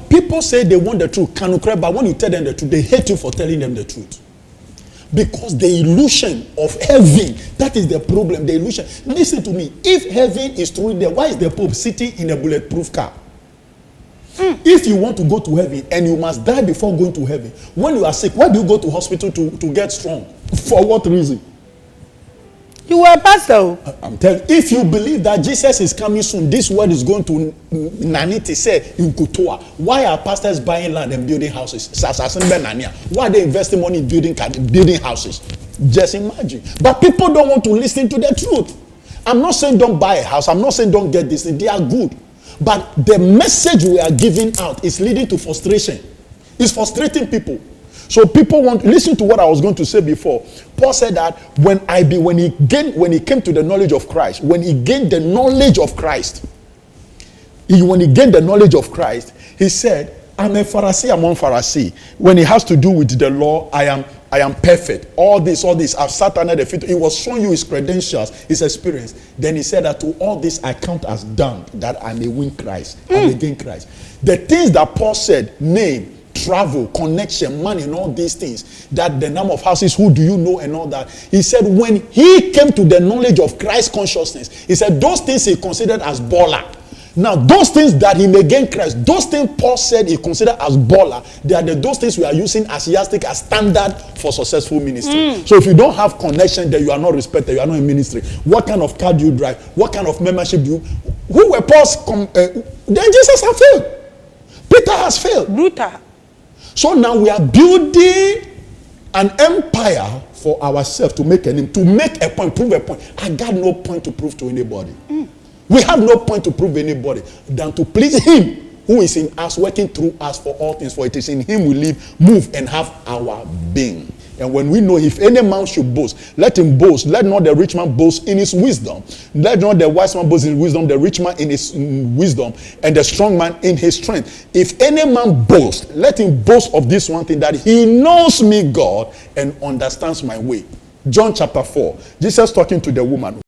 People say they want the truth, but when you tell them the truth, they hate you for telling them the truth. Because the illusion of heaven, that is the problem, the illusion. Listen to me. If heaven is truly there, why is the Pope sitting in a bulletproof car? If you want to go to heaven and you must die before going to heaven, when you are sick, why do you go to hospital to get strong? For what reason? You were a pastor. I'm telling you, if you believe that Jesus is coming soon, this world is going to Naniti say in Kutoa. Why are pastors buying land and building houses? Why are they investing money in building houses? Just imagine. But people don't want to listen to the truth. I'm not saying don't buy a house. I'm not saying don't get this. They are good. But the message we are giving out is leading to frustration. It's frustrating people. So people want, listen to what I was going to say before. Paul said that when he came to the knowledge of Christ, when he gained the knowledge of Christ, he said, I'm a Pharisee among Pharisees. When it has to do with the law, I am perfect. All this, I've sat under the feet. He was showing you his credentials, his experience. Then he said that to all this I count as dung, that I may win Christ, I may gain Christ. The things that Paul said, name, travel, connection, money, and all these things, that the number of houses, who do you know, and all that. He said when he came to the knowledge of Christ consciousness, he said those things he considered as baller. Now those things that he may gain Christ, those things Paul said he considered as baller, they are those things we are using as yardstick, as standard for successful ministry. So if you don't have connection, then you are not respected, you are not in ministry. What kind of car do you drive? What kind of membership do you? Who were Paul's? Then Jesus has failed. Peter has failed. Luther. So now we are building an empire for ourselves to make a name, to make a point, prove a point. I got no point to prove to anybody. We have no point to prove anybody than to please him who is in us, working through us for all things. For it is in him we live, move, and have our being. And when we know, if any man should boast, let him boast. Let not the rich man boast in his wisdom. Let not the wise man boast in his wisdom, the rich man in his wisdom, and the strong man in his strength. If any man boast, let him boast of this one thing, that he knows me, God, and understands my way. John chapter 4. Jesus talking to the woman.